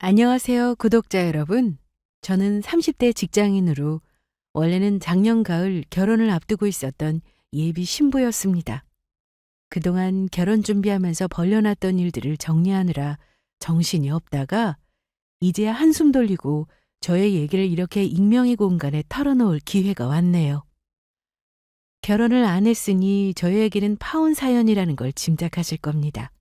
안녕하세요, 구독자 여러분. 저는 30대 직장인으로 원래는 작년 가을 결혼을 앞두고 있었던 예비 신부였습니다. 그동안 결혼 준비하면서 벌려놨던 일들을 정리하느라 정신이 없다가 이제야 한숨 돌리고 저의 얘기를 이렇게 익명의 공간에 털어놓을 기회가 왔네요. 결혼을 안 했으니 저에게는 파혼 사연이라는 걸 짐작하실 겁니다.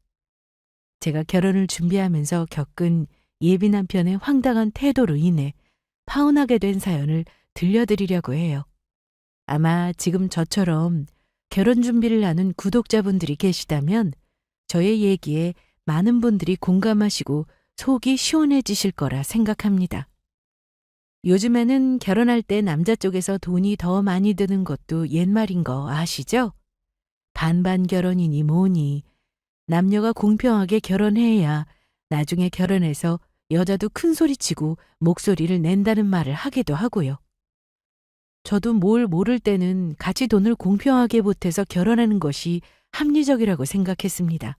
제가 결혼을 준비하면서 겪은 예비 남편의 황당한 태도로 인해 파혼하게 된 사연을 들려드리려고 해요. 아마 지금 저처럼 결혼 준비를 하는 구독자분들이 계시다면 저의 얘기에 많은 분들이 공감하시고 속이 시원해지실 거라 생각합니다. 요즘에는 결혼할 때 남자 쪽에서 돈이 더 많이 드는 것도 옛말인 거 아시죠? 반반 결혼이니 뭐니 남녀가 공평하게 결혼해야 나중에 결혼해서 여자도 큰 소리치고 목소리를 낸다는 말을 하기도 하고요. 저도 뭘 모를 때는 같이 돈을 공평하게 보태서 결혼하는 것이 합리적이라고 생각했습니다.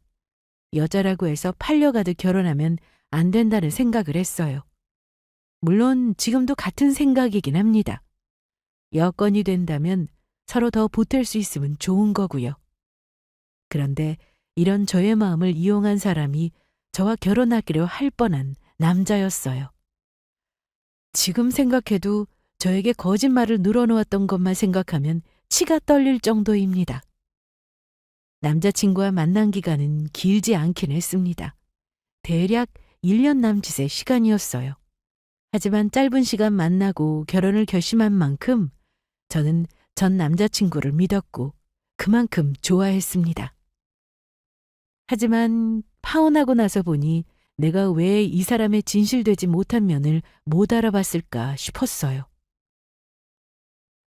여자라고 해서 팔려가듯 결혼하면 안 된다는 생각을 했어요. 물론 지금도 같은 생각이긴 합니다. 여건이 된다면 서로 더 보탤 수 있으면 좋은 거고요. 그런데 이런 저의 마음을 이용한 사람이 저와 결혼하기로 할 뻔한 남자였어요. 지금 생각해도 저에게 거짓말을 늘어놓았던 것만 생각하면 치가 떨릴 정도입니다. 남자친구와 만난 기간은 길지 않긴 했습니다. 대략 1년 남짓의 시간이었어요. 하지만 짧은 시간 만나고 결혼을 결심한 만큼 저는 전 남자친구를 믿었고 그만큼 좋아했습니다. 하지만 파혼하고 나서 보니 내가 왜 이 사람의 진실되지 못한 면을 못 알아봤을까 싶었어요.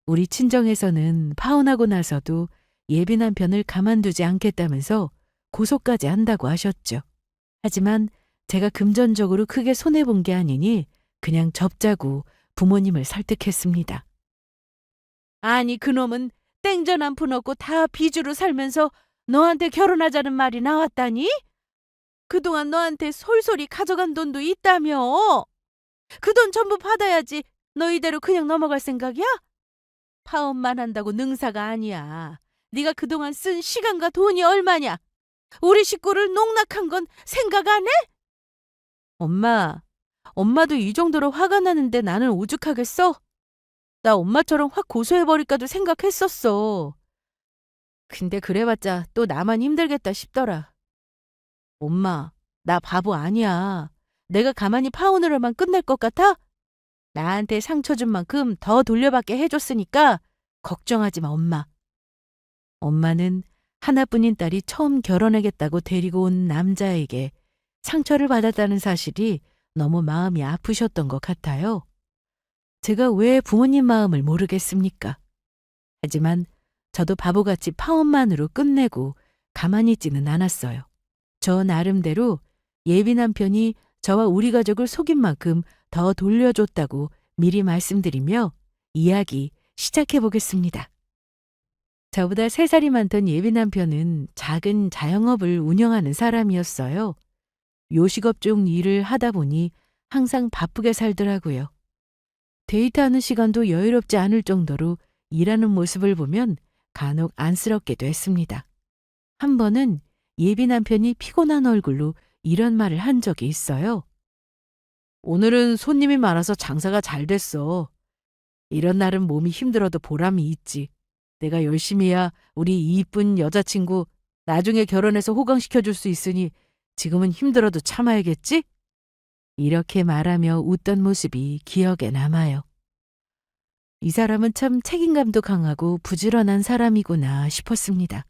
우리 친정에서는 파혼하고 나서도 예비 남편을 가만두지 않겠다면서 고소까지 한다고 하셨죠. 하지만 제가 금전적으로 크게 손해본 게 아니니 그냥 접자고 부모님을 설득했습니다. 아니 그놈은 땡전 한 푼 없고 다 빚으로 살면서 너한테 결혼하자는 말이 나왔다니? 그동안 너한테 솔솔이 가져간 돈도 있다며. 그 돈 전부 받아야지 너 이대로 그냥 넘어갈 생각이야? 파혼만 한다고 능사가 아니야. 네가 그동안 쓴 시간과 돈이 얼마냐? 우리 식구를 농락한 건 생각 안 해? 엄마도 이 정도로 화가 나는데 나는 오죽하겠어? 나 엄마처럼 확 고소해버릴까도 생각했었어. 근데 그래봤자 또 나만 힘들겠다 싶더라. 엄마, 나 바보 아니야. 내가 가만히 파혼으로만 끝낼 것 같아? 나한테 상처 준 만큼 더 돌려받게 해줬으니까 걱정하지 마, 엄마. 엄마는 하나뿐인 딸이 처음 결혼하겠다고 데리고 온 남자에게 상처를 받았다는 사실이 너무 마음이 아프셨던 것 같아요. 제가 왜 부모님 마음을 모르겠습니까? 하지만 저도 바보같이 파혼만으로 끝내고 가만히 있지는 않았어요. 저 나름대로 예비 남편이 저와 우리 가족을 속인 만큼 더 돌려줬다고 미리 말씀드리며 이야기 시작해 보겠습니다. 저보다 3살이 많던 예비 남편은 작은 자영업을 운영하는 사람이었어요. 요식업 쪽 일을 하다 보니 항상 바쁘게 살더라고요. 데이트하는 시간도 여유롭지 않을 정도로 일하는 모습을 보면 간혹 안쓰럽기도 했습니다. 한 번은 예비 남편이 피곤한 얼굴로 이런 말을 한 적이 있어요. 오늘은 손님이 많아서 장사가 잘 됐어. 이런 날은 몸이 힘들어도 보람이 있지. 내가 열심히 해야 우리 이쁜 여자친구 나중에 결혼해서 호강시켜줄 수 있으니 지금은 힘들어도 참아야겠지? 이렇게 말하며 웃던 모습이 기억에 남아요. 이 사람은 참 책임감도 강하고 부지런한 사람이구나 싶었습니다.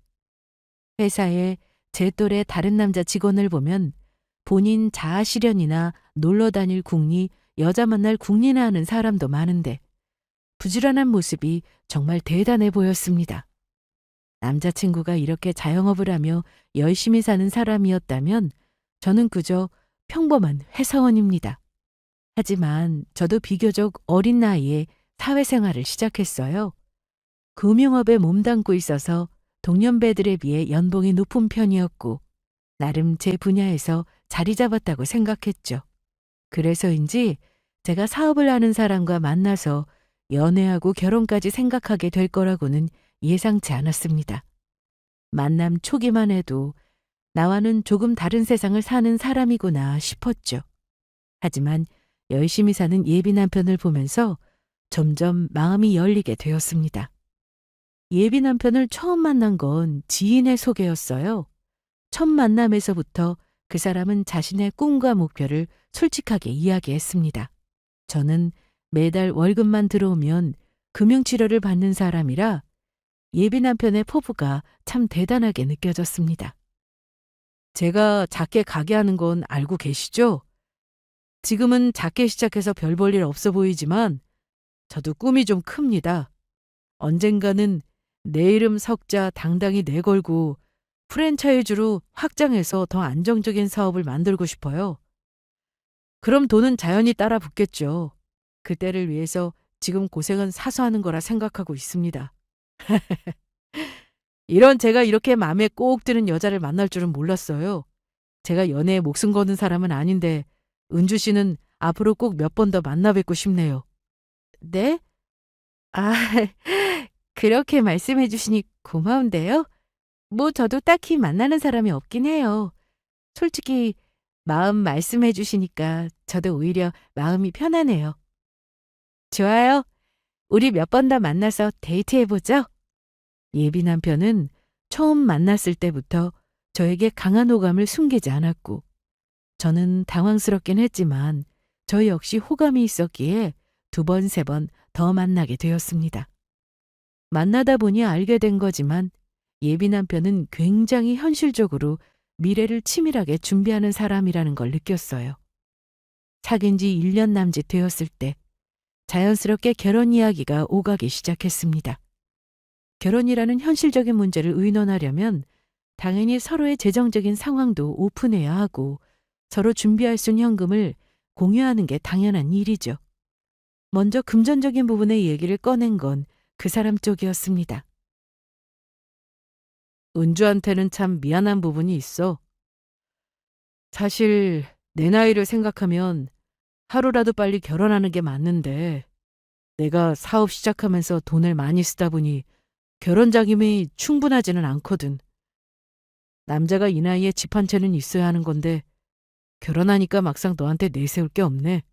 회사에 제 또래 다른 남자 직원을 보면 본인 자아 실현이나 놀러 다닐 궁리, 여자 만날 궁리나 하는 사람도 많은데 부지런한 모습이 정말 대단해 보였습니다. 남자친구가 이렇게 자영업을 하며 열심히 사는 사람이었다면 저는 그저 평범한 회사원입니다. 하지만 저도 비교적 어린 나이에 사회생활을 시작했어요. 금융업에 몸담고 있어서 동년배들에 비해 연봉이 높은 편이었고 나름 제 분야에서 자리 잡았다고 생각했죠. 그래서인지 제가 사업을 하는 사람과 만나서 연애하고 결혼까지 생각하게 될 거라고는 예상치 않았습니다. 만남 초기만 해도 나와는 조금 다른 세상을 사는 사람이구나 싶었죠. 하지만 열심히 사는 예비 남편을 보면서 점점 마음이 열리게 되었습니다. 예비 남편을 처음 만난 건 지인의 소개였어요. 첫 만남에서부터 그 사람은 자신의 꿈과 목표를 솔직하게 이야기했습니다. 저는 매달 월급만 들어오면 금융치료를 받는 사람이라 예비 남편의 포부가 참 대단하게 느껴졌습니다. 제가 작게 가게 하는 건 알고 계시죠? 지금은 작게 시작해서 별 볼 일 없어 보이지만 저도 꿈이 좀 큽니다. 언젠가는 내 이름 석자 당당히 내걸고 프랜차이즈로 확장해서 더 안정적인 사업을 만들고 싶어요. 그럼 돈은 자연히 따라 붙겠죠. 그때를 위해서 지금 고생은 사서 하는 거라 생각하고 있습니다. 이런 제가 이렇게 마음에 꼭 드는 여자를 만날 줄은 몰랐어요. 제가 연애에 목숨 거는 사람은 아닌데 은주 씨는 앞으로 꼭 몇 번 더 만나 뵙고 싶네요. 네? 아, 그렇게 말씀해 주시니 고마운데요. 뭐 저도 딱히 만나는 사람이 없긴 해요. 솔직히 마음 말씀해 주시니까 저도 오히려 마음이 편하네요. 좋아요. 우리 몇 번 더 만나서 데이트해 보죠. 예비 남편은 처음 만났을 때부터 저에게 강한 호감을 숨기지 않았고 저는 당황스럽긴 했지만 저 역시 호감이 있었기에 두 번, 세 번 더 만나게 되었습니다. 만나다 보니 알게 된 거지만 예비 남편은 굉장히 현실적으로 미래를 치밀하게 준비하는 사람이라는 걸 느꼈어요. 사귄 지 1년 남짓 되었을 때 자연스럽게 결혼 이야기가 오가기 시작했습니다. 결혼이라는 현실적인 문제를 의논하려면 당연히 서로의 재정적인 상황도 오픈해야 하고 서로 준비할 수 있는 현금을 공유하는 게 당연한 일이죠. 먼저 금전적인 부분의 얘기를 꺼낸 건 그 사람 쪽이었습니다. 은주한테는 참 미안한 부분이 있어. 사실 내 나이를 생각하면 하루라도 빨리 결혼하는 게 맞는데 내가 사업 시작하면서 돈을 많이 쓰다 보니 결혼 자금이 충분하지는 않거든. 남자가 이 나이에 집 한 채는 있어야 하는 건데 결혼하니까 막상 너한테 내세울 게 없네.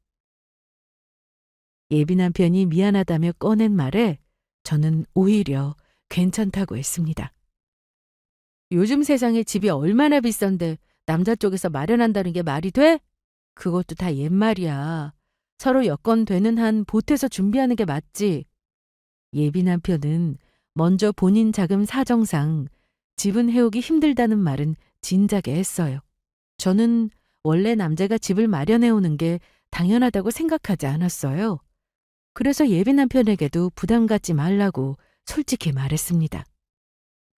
예비 남편이 미안하다며 꺼낸 말에 저는 오히려 괜찮다고 했습니다. 요즘 세상에 집이 얼마나 비싼데 남자 쪽에서 마련한다는 게 말이 돼? 그것도 다 옛말이야. 서로 여건 되는 한 보태서 준비하는 게 맞지. 예비 남편은 먼저 본인 자금 사정상 집은 해오기 힘들다는 말은 진작에 했어요. 저는 원래 남자가 집을 마련해 오는 게 당연하다고 생각하지 않았어요. 그래서 예비 남편에게도 부담 갖지 말라고 솔직히 말했습니다.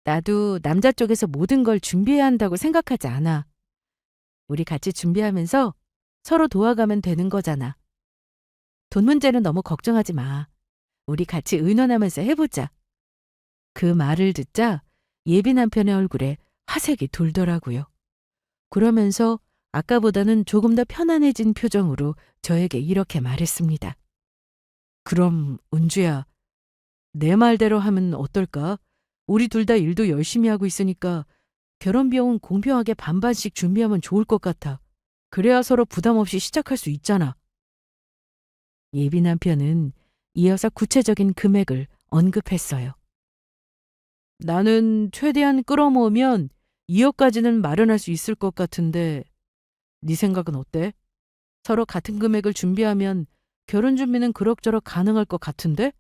나도 남자 쪽에서 모든 걸 준비해야 한다고 생각하지 않아. 우리 같이 준비하면서 서로 도와가면 되는 거잖아. 돈 문제는 너무 걱정하지 마. 우리 같이 의논하면서 해보자. 그 말을 듣자 예비 남편의 얼굴에 화색이 돌더라고요. 그러면서 아까보다는 조금 더 편안해진 표정으로 저에게 이렇게 말했습니다. 그럼 은주야, 내 말대로 하면 어떨까? 우리 둘 다 일도 열심히 하고 있으니까 결혼 비용은 공평하게 반반씩 준비하면 좋을 것 같아. 그래야 서로 부담 없이 시작할 수 있잖아. 예비 남편은 이어서 구체적인 금액을 언급했어요. 나는 최대한 끌어모으면 2억까지는 마련할 수 있을 것 같은데 네 생각은 어때? 서로 같은 금액을 준비하면 결혼 준비는 그럭저럭 가능할 것 같은데?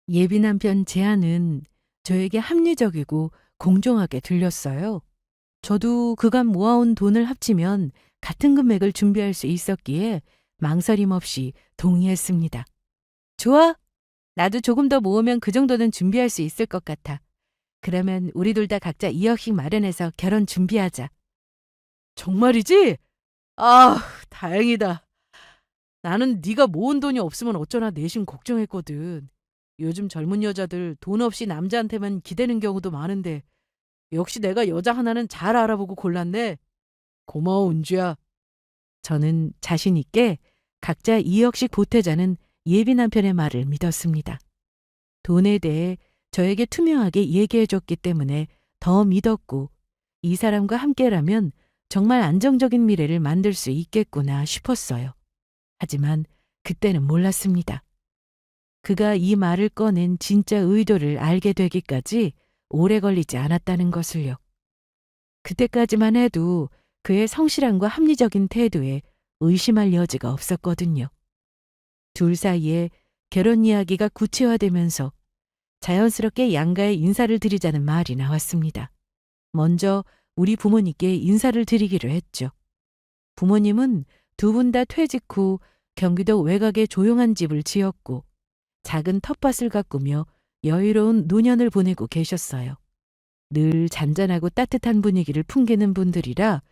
예비 남편 제안은 저에게 합리적이고 공정하게 들렸어요. 저도 그간 모아온 돈을 합치면 같은 금액을 준비할 수 있었기에 망설임 없이 동의했습니다. 좋아. 나도 조금 더 모으면 그 정도는 준비할 수 있을 것 같아. 그러면 우리 둘 다 각자 2억씩 마련해서 결혼 준비하자. 정말이지? 아, 다행이다. 나는 네가 모은 돈이 없으면 어쩌나 내심 걱정했거든. 요즘 젊은 여자들 돈 없이 남자한테만 기대는 경우도 많은데 역시 내가 여자 하나는 잘 알아보고 골랐네. 고마워, 은주야. 저는 자신 있게 각자 2억씩 보태자는 예비 남편의 말을 믿었습니다. 돈에 대해 저에게 투명하게 얘기해줬기 때문에 더 믿었고 이 사람과 함께라면 정말 안정적인 미래를 만들 수 있겠구나 싶었어요. 하지만 그때는 몰랐습니다. 그가 이 말을 꺼낸 진짜 의도를 알게 되기까지 오래 걸리지 않았다는 것을요. 그때까지만 해도 그의 성실함과 합리적인 태도에 의심할 여지가 없었거든요. 둘 사이에 결혼 이야기가 구체화되면서 자연스럽게 양가에 인사를 드리자는 말이 나왔습니다. 먼저 우리 부모님께 인사를 드리기로 했죠. 부모님은 두 분 다 퇴직 후 경기도 외곽에 조용한 집을 지었고 작은 텃밭을 가꾸며 여유로운 노년을 보내고 계셨어요. 늘 잔잔하고 따뜻한 분위기를 풍기는 분들이라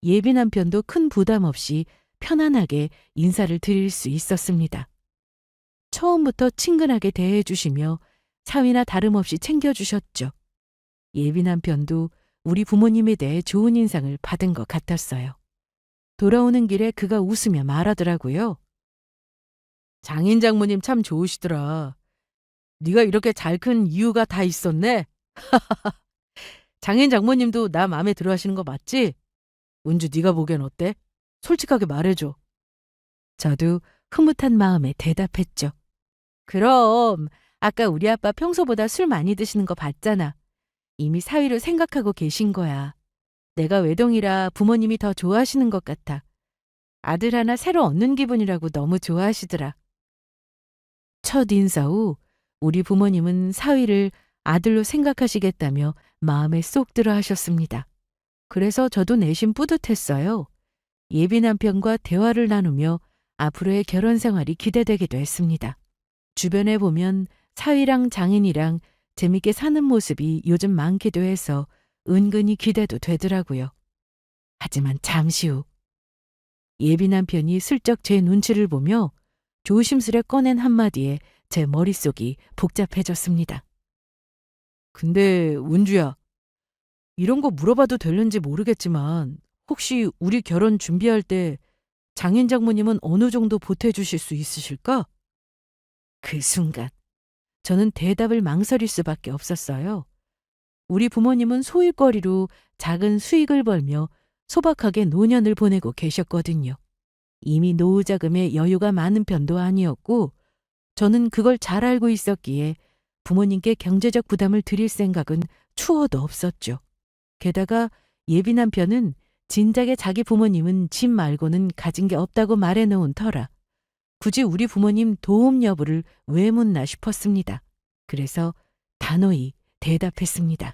예비 남편도 큰 부담 없이 편안하게 인사를 드릴 수 있었습니다. 처음부터 친근하게 대해주시며 사위나 다름없이 챙겨주셨죠. 예비 남편도 우리 부모님에 대해 좋은 인상을 받은 것 같았어요. 돌아오는 길에 그가 웃으며 말하더라고요. 장인 장모님 참 좋으시더라. 네가 이렇게 잘 큰 이유가 다 있었네. 장인 장모님도 나 마음에 들어 하시는 거 맞지? 은주 네가 보기엔 어때? 솔직하게 말해줘. 저도 흐뭇한 마음에 대답했죠. 그럼 아까 우리 아빠 평소보다 술 많이 드시는 거 봤잖아. 이미 사위로 생각하고 계신 거야. 내가 외동이라 부모님이 더 좋아하시는 것 같아. 아들 하나 새로 얻는 기분이라고 너무 좋아하시더라. 첫 인사 후 우리 부모님은 사위를 아들로 생각하시겠다며 마음에 쏙 들어 하셨습니다. 그래서 저도 내심 뿌듯했어요. 예비 남편과 대화를 나누며 앞으로의 결혼 생활이 기대되기도 했습니다. 주변에 보면 사위랑 장인이랑 재밌게 사는 모습이 요즘 많기도 해서 은근히 기대도 되더라고요. 하지만 잠시 후 예비 남편이 슬쩍 제 눈치를 보며 조심스레 꺼낸 한마디에 제 머릿속이 복잡해졌습니다. 근데 은주야, 이런 거 물어봐도 되는지 모르겠지만 혹시 우리 결혼 준비할 때 장인 장모님은 어느 정도 보태주실 수 있으실까? 그 순간 저는 대답을 망설일 수밖에 없었어요. 우리 부모님은 소일거리로 작은 수익을 벌며 소박하게 노년을 보내고 계셨거든요. 이미 노후 자금에 여유가 많은 편도 아니었고 저는 그걸 잘 알고 있었기에 부모님께 경제적 부담을 드릴 생각은 추호도 없었죠. 게다가 예비 남편은 진작에 자기 부모님은 집 말고는 가진 게 없다고 말해놓은 터라 굳이 우리 부모님 도움 여부를 왜 묻나 싶었습니다. 그래서 단호히 대답했습니다.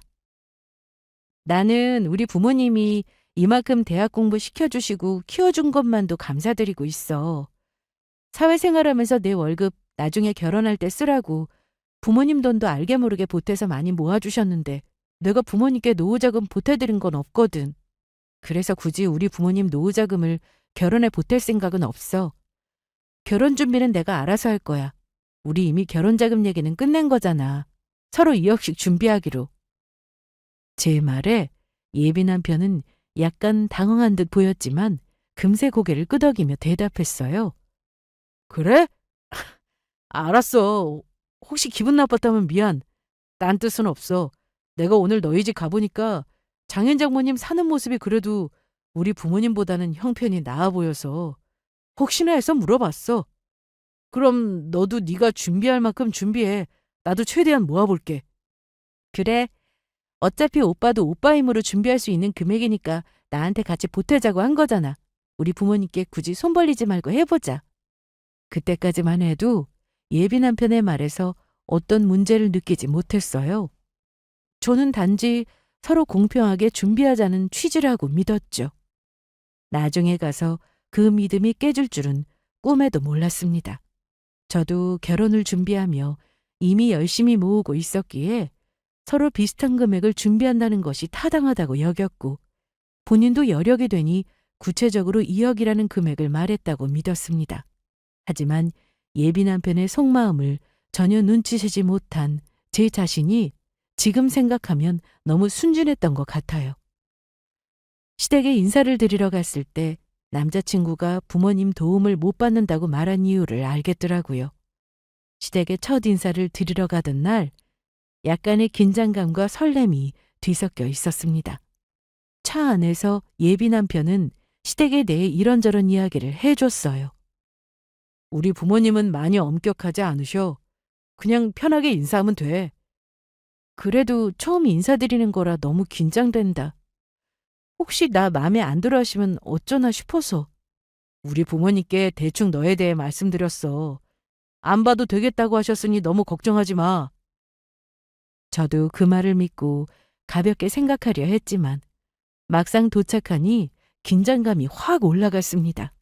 나는 우리 부모님이 이만큼 대학 공부 시켜주시고 키워준 것만도 감사드리고 있어. 사회생활하면서 내 월급 나중에 결혼할 때 쓰라고 부모님 돈도 알게 모르게 보태서 많이 모아주셨는데 내가 부모님께 노후자금 보태드린 건 없거든. 그래서 굳이 우리 부모님 노후자금을 결혼에 보탤 생각은 없어. 결혼 준비는 내가 알아서 할 거야. 우리 이미 결혼자금 얘기는 끝낸 거잖아. 서로 2억씩 준비하기로. 제 말에 예비 남편은 약간 당황한 듯 보였지만 금세 고개를 끄덕이며 대답했어요. 그래? 알았어. 혹시 기분 나빴다면 미안. 딴 뜻은 없어. 내가 오늘 너희 집 가보니까 장인 장모님 사는 모습이 그래도 우리 부모님보다는 형편이 나아 보여서 혹시나 해서 물어봤어. 그럼 너도 네가 준비할 만큼 준비해. 나도 최대한 모아볼게. 그래. 어차피 오빠도 오빠 힘으로 준비할 수 있는 금액이니까 나한테 같이 보태자고 한 거잖아. 우리 부모님께 굳이 손 벌리지 말고 해보자. 그때까지만 해도 예비 남편의 말에서 어떤 문제를 느끼지 못했어요. 저는 단지 서로 공평하게 준비하자는 취지라고 믿었죠. 나중에 가서 그 믿음이 깨질 줄은 꿈에도 몰랐습니다. 저도 결혼을 준비하며 이미 열심히 모으고 있었기에 서로 비슷한 금액을 준비한다는 것이 타당하다고 여겼고 본인도 여력이 되니 구체적으로 2억이라는 금액을 말했다고 믿었습니다. 하지만 예비 남편의 속마음을 전혀 눈치채지 못한 제 자신이 지금 생각하면 너무 순진했던 것 같아요. 시댁에 인사를 드리러 갔을 때 남자친구가 부모님 도움을 못 받는다고 말한 이유를 알겠더라고요. 시댁에 첫 인사를 드리러 가던 날 약간의 긴장감과 설렘이 뒤섞여 있었습니다. 차 안에서 예비 남편은 시댁에 대해 이런저런 이야기를 해줬어요. 우리 부모님은 많이 엄격하지 않으셔. 그냥 편하게 인사하면 돼. 그래도 처음 인사드리는 거라 너무 긴장된다. 혹시 나 마음에 안 들어 하시면 어쩌나 싶어서. 우리 부모님께 대충 너에 대해 말씀드렸어. 안 봐도 되겠다고 하셨으니 너무 걱정하지 마. 저도 그 말을 믿고 가볍게 생각하려 했지만 막상 도착하니 긴장감이 확 올라갔습니다.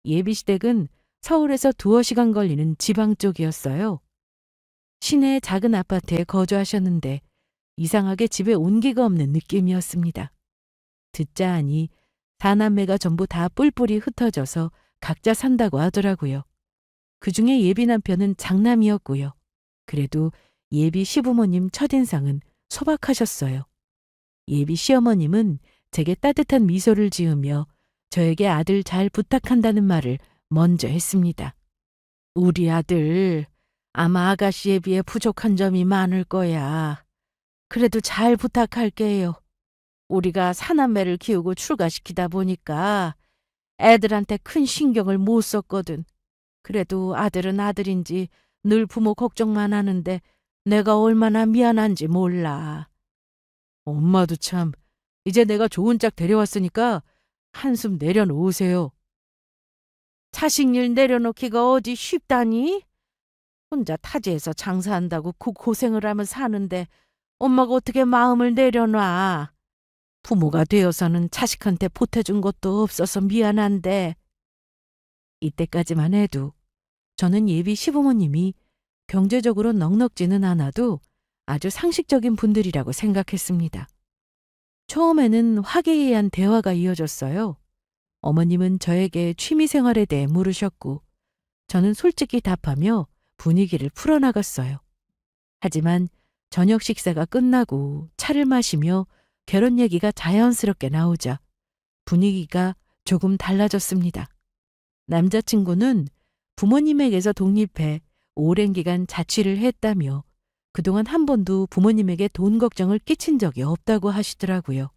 예비 시댁은 서울에서 2시간 걸리는 지방 쪽이었어요. 시내 작은 아파트에 거주하셨는데 이상하게 집에 온기가 없는 느낌이었습니다. 듣자 하니 4남매가 전부 다 뿔뿔이 흩어져서 각자 산다고 하더라고요. 그중에 예비 남편은 장남이었고요. 그래도 예비 시부모님 첫인상은 소박하셨어요. 예비 시어머님은 제게 따뜻한 미소를 지으며 저에게 아들 잘 부탁한다는 말을 먼저 했습니다. 우리 아들, 아마 아가씨에 비해 부족한 점이 많을 거야. 그래도 잘 부탁할게요. 우리가 사남매를 키우고 출가시키다 보니까 애들한테 큰 신경을 못 썼거든. 그래도 아들은 아들인지 늘 부모 걱정만 하는데 내가 얼마나 미안한지 몰라. 엄마도 참, 이제 내가 좋은 짝 데려왔으니까 한숨 내려놓으세요. 자식일 내려놓기가 어디 쉽다니? 혼자 타지에서 장사한다고 그 고생을 하며 사는데 엄마가 어떻게 마음을 내려놔. 부모가 되어서는 자식한테 보태준 것도 없어서 미안한데. 이때까지만 해도 저는 예비 시부모님이 경제적으로 넉넉지는 않아도 아주 상식적인 분들이라고 생각했습니다. 처음에는 화기애애한 대화가 이어졌어요. 어머님은 저에게 취미생활에 대해 물으셨고 저는 솔직히 답하며 분위기를 풀어나갔어요. 하지만 저녁 식사가 끝나고 차를 마시며 결혼 얘기가 자연스럽게 나오자 분위기가 조금 달라졌습니다. 남자친구는 부모님에게서 독립해 오랜 기간 자취를 했다며 그동안 한 번도 부모님에게 돈 걱정을 끼친 적이 없다고 하시더라고요.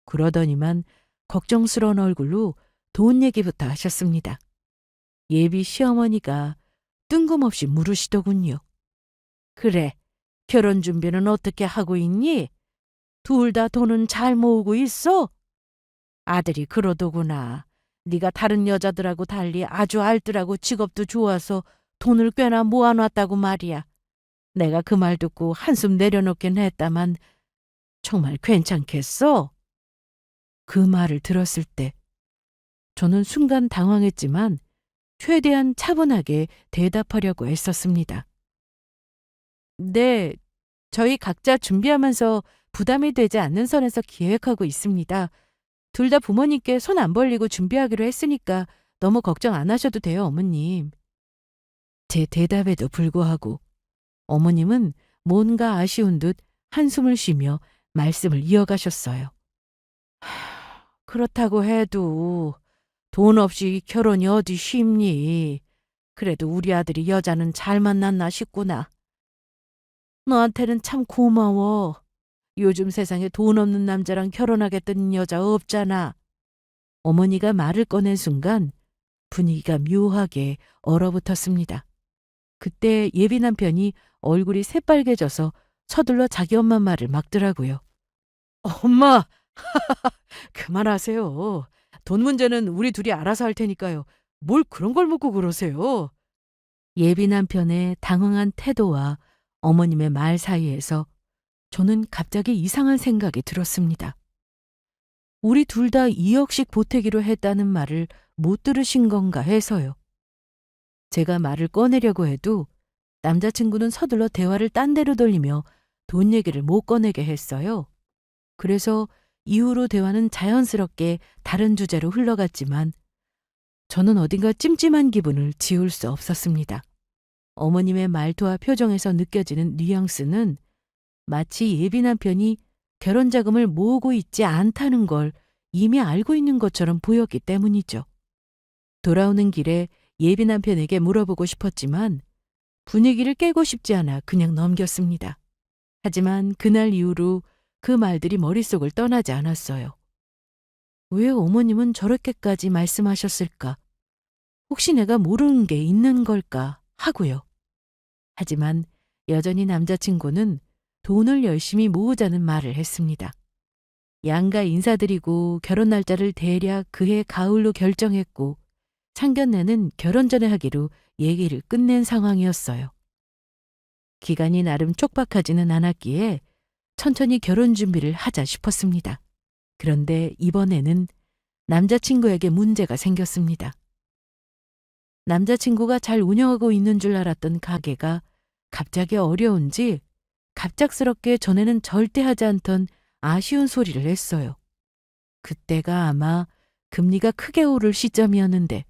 그러더니만 걱정스러운 얼굴로 돈 얘기부터 하셨습니다. 예비 시어머니가 뜬금없이 물으시더군요. 그래, 결혼 준비는 어떻게 하고 있니? 둘 다 돈은 잘 모으고 있어? 아들이 그러더구나. 네가 다른 여자들하고 달리 아주 알뜰하고 직업도 좋아서 돈을 꽤나 모아놨다고 말이야. 내가 그 말 듣고 한숨 내려놓긴 했다만 정말 괜찮겠어? 그 말을 들었을 때 저는 순간 당황했지만 최대한 차분하게 대답하려고 애썼습니다. 네, 저희 각자 준비하면서 부담이 되지 않는 선에서 기획하고 있습니다. 둘 다 부모님께 손 안 벌리고 준비하기로 했으니까 너무 걱정 안 하셔도 돼요, 어머님. 제 대답에도 불구하고 어머님은 뭔가 아쉬운 듯 한숨을 쉬며 말씀을 이어가셨어요. 그렇다고 해도 돈 없이 결혼이 어디 쉽니? 그래도 우리 아들이 여자는 잘 만났나 싶구나. 너한테는 참 고마워. 요즘 세상에 돈 없는 남자랑 결혼하겠다는 여자 없잖아. 어머니가 말을 꺼낸 순간 분위기가 묘하게 얼어붙었습니다. 그때 예비 남편이 얼굴이 새빨개져서 서둘러 자기 엄마 말을 막더라고요. 엄마, 그만하세요. 돈 문제는 우리 둘이 알아서 할 테니까요. 뭘 그런 걸 묻고 그러세요? 예비 남편의 당황한 태도와 어머님의 말 사이에서 저는 갑자기 이상한 생각이 들었습니다. 우리 둘 다 2억씩 보태기로 했다는 말을 못 들으신 건가 해서요. 제가 말을 꺼내려고 해도 남자친구는 서둘러 대화를 딴 데로 돌리며 돈 얘기를 못 꺼내게 했어요. 그래서 이후로 대화는 자연스럽게 다른 주제로 흘러갔지만 저는 어딘가 찜찜한 기분을 지울 수 없었습니다. 어머님의 말투와 표정에서 느껴지는 뉘앙스는 마치 예비 남편이 결혼 자금을 모으고 있지 않다는 걸 이미 알고 있는 것처럼 보였기 때문이죠. 돌아오는 길에 예비 남편에게 물어보고 싶었지만 분위기를 깨고 싶지 않아 그냥 넘겼습니다. 하지만 그날 이후로 그 말들이 머릿속을 떠나지 않았어요. 왜 어머님은 저렇게까지 말씀하셨을까? 혹시 내가 모르는 게 있는 걸까? 하고요. 하지만 여전히 남자친구는 돈을 열심히 모으자는 말을 했습니다. 양가 인사드리고 결혼 날짜를 대략 그해 가을로 결정했고 상견례는 결혼 전에 하기로 얘기를 끝낸 상황이었어요. 기간이 나름 촉박하지는 않았기에 천천히 결혼 준비를 하자 싶었습니다. 그런데 이번에는 남자친구에게 문제가 생겼습니다. 남자친구가 잘 운영하고 있는 줄 알았던 가게가 갑자기 어려운지 갑작스럽게 전에는 절대 하지 않던 아쉬운 소리를 했어요. 그때가 아마 금리가 크게 오를 시점이었는데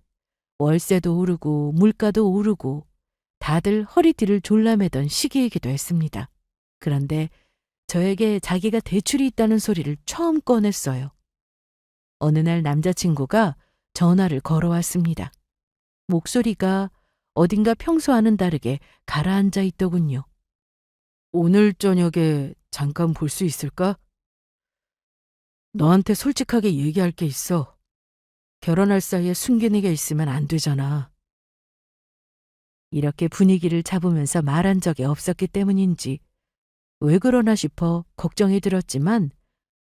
월세도 오르고 물가도 오르고 다들 허리띠를 졸라매던 시기이기도 했습니다. 그런데 저에게 자기가 대출이 있다는 소리를 처음 꺼냈어요. 어느 날 남자친구가 전화를 걸어왔습니다. 목소리가 어딘가 평소와는 다르게 가라앉아 있더군요. 오늘 저녁에 잠깐 볼 수 있을까? 너한테 솔직하게 얘기할 게 있어. 결혼할 사이에 숨기는 게 있으면 안 되잖아. 이렇게 분위기를 잡으면서 말한 적이 없었기 때문인지 왜 그러나 싶어 걱정이 들었지만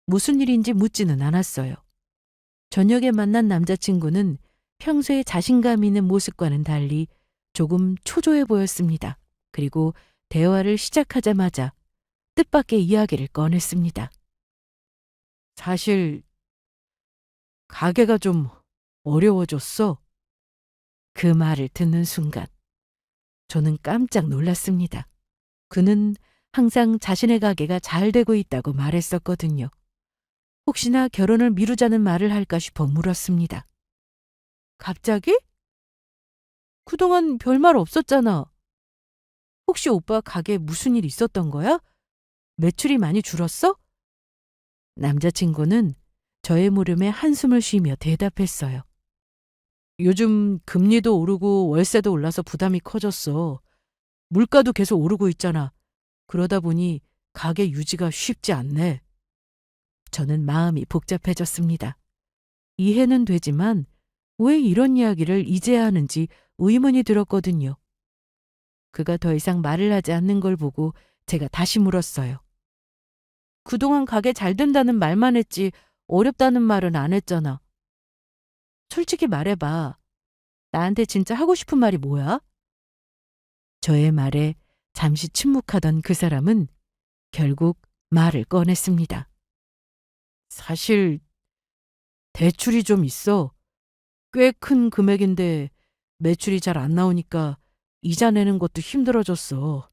무슨 일인지 묻지는 않았어요. 저녁에 만난 남자친구는 평소에 자신감 있는 모습과는 달리 조금 초조해 보였습니다. 그리고 대화를 시작하자마자 뜻밖의 이야기를 꺼냈습니다. 사실 가게가 좀 어려워졌어. 그 말을 듣는 순간 저는 깜짝 놀랐습니다. 그는 항상 자신의 가게가 잘 되고 있다고 말했었거든요. 혹시나 결혼을 미루자는 말을 할까 싶어 물었습니다. 갑자기? 그동안 별말 없었잖아. 혹시 오빠 가게에 무슨 일 있었던 거야? 매출이 많이 줄었어? 남자친구는 저의 물음에 한숨을 쉬며 대답했어요. 요즘 금리도 오르고 월세도 올라서 부담이 커졌어. 물가도 계속 오르고 있잖아. 그러다 보니 가게 유지가 쉽지 않네. 저는 마음이 복잡해졌습니다. 이해는 되지만 왜 이런 이야기를 이제야 하는지 의문이 들었거든요. 그가 더 이상 말을 하지 않는 걸 보고 제가 다시 물었어요. 그동안 가게 잘 된다는 말만 했지 어렵다는 말은 안 했잖아. 솔직히 말해봐. 나한테 진짜 하고 싶은 말이 뭐야? 저의 말에 잠시 침묵하던 그 사람은 결국 말을 꺼냈습니다. 사실 대출이 좀 있어. 꽤 큰 금액인데 매출이 잘 안 나오니까 이자 내는 것도 힘들어졌어.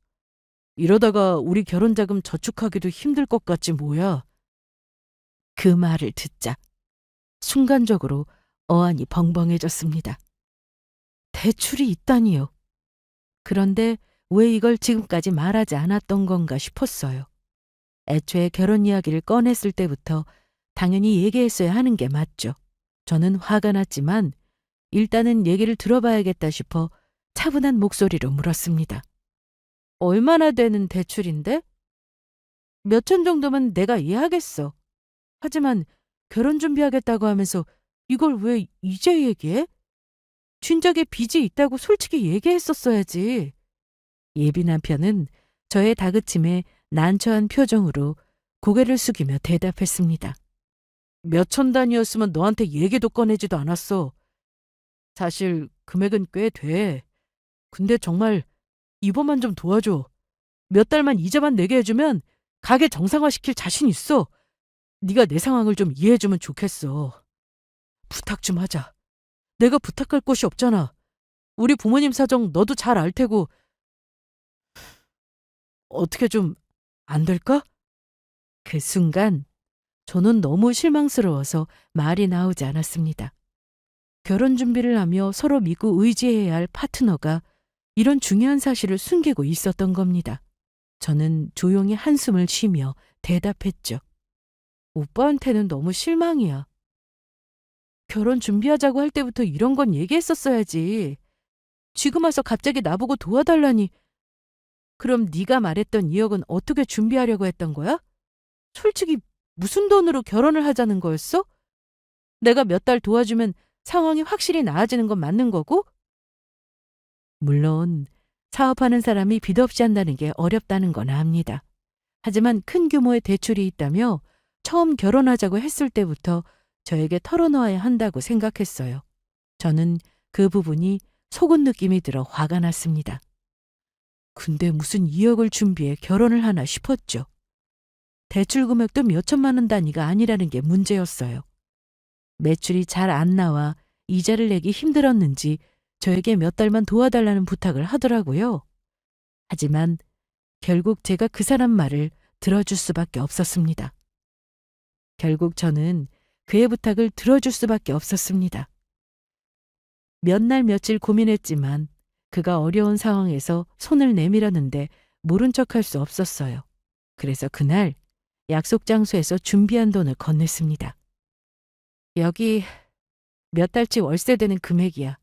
이러다가 우리 결혼 자금 저축하기도 힘들 것 같지 뭐야. 그 말을 듣자 순간적으로 어안이 벙벙해졌습니다. 대출이 있다니요. 그런데 왜 이걸 지금까지 말하지 않았던 건가 싶었어요. 애초에 결혼 이야기를 꺼냈을 때부터 당연히 얘기했어야 하는 게 맞죠. 저는 화가 났지만 일단은 얘기를 들어봐야겠다 싶어 차분한 목소리로 물었습니다. 얼마나 되는 대출인데? 몇천 정도면 내가 이해하겠어. 하지만 결혼 준비하겠다고 하면서 이걸 왜 이제 얘기해? 진작에 빚이 있다고 솔직히 얘기했었어야지. 예비 남편은 저의 다그침에 난처한 표정으로 고개를 숙이며 대답했습니다. 몇천 단위였으면 너한테 얘기도 꺼내지도 않았어. 사실 금액은 꽤 돼. 근데 정말 이번만 좀 도와줘. 몇 달만 이자만 내게 해주면 가게 정상화시킬 자신 있어. 네가 내 상황을 좀 이해해주면 좋겠어. 부탁 좀 하자. 내가 부탁할 곳이 없잖아. 우리 부모님 사정 너도 잘 알 테고. 어떻게 좀 안 될까? 그 순간 저는 너무 실망스러워서 말이 나오지 않았습니다. 결혼 준비를 하며 서로 믿고 의지해야 할 파트너가 이런 중요한 사실을 숨기고 있었던 겁니다. 저는 조용히 한숨을 쉬며 대답했죠. 오빠한테는 너무 실망이야. 결혼 준비하자고 할 때부터 이런 건 얘기했었어야지. 지금 와서 갑자기 나보고 도와달라니. 그럼 네가 말했던 2억은 어떻게 준비하려고 했던 거야? 솔직히 무슨 돈으로 결혼을 하자는 거였어? 내가 몇 달 도와주면 상황이 확실히 나아지는 건 맞는 거고? 물론 사업하는 사람이 빚 없이 한다는 게 어렵다는 건 압니다. 하지만 큰 규모의 대출이 있다며 처음 결혼하자고 했을 때부터 저에게 털어놓아야 한다고 생각했어요. 저는 그 부분이 속은 느낌이 들어 화가 났습니다. 근데 무슨 2억을 준비해 결혼을 하나 싶었죠. 대출 금액도 몇천만 원 단위가 아니라는 게 문제였어요. 매출이 잘 안 나와 이자를 내기 힘들었는지 저에게 몇 달만 도와달라는 부탁을 하더라고요. 하지만 결국 제가 그 사람 말을 들어줄 수밖에 없었습니다. 결국 저는 그의 부탁을 들어줄 수밖에 없었습니다. 몇 날 며칠 고민했지만 그가 어려운 상황에서 손을 내밀었는데 모른 척할 수 없었어요. 그래서 그날 약속 장소에서 준비한 돈을 건넸습니다. 여기 몇 달치 월세 되는 금액이야.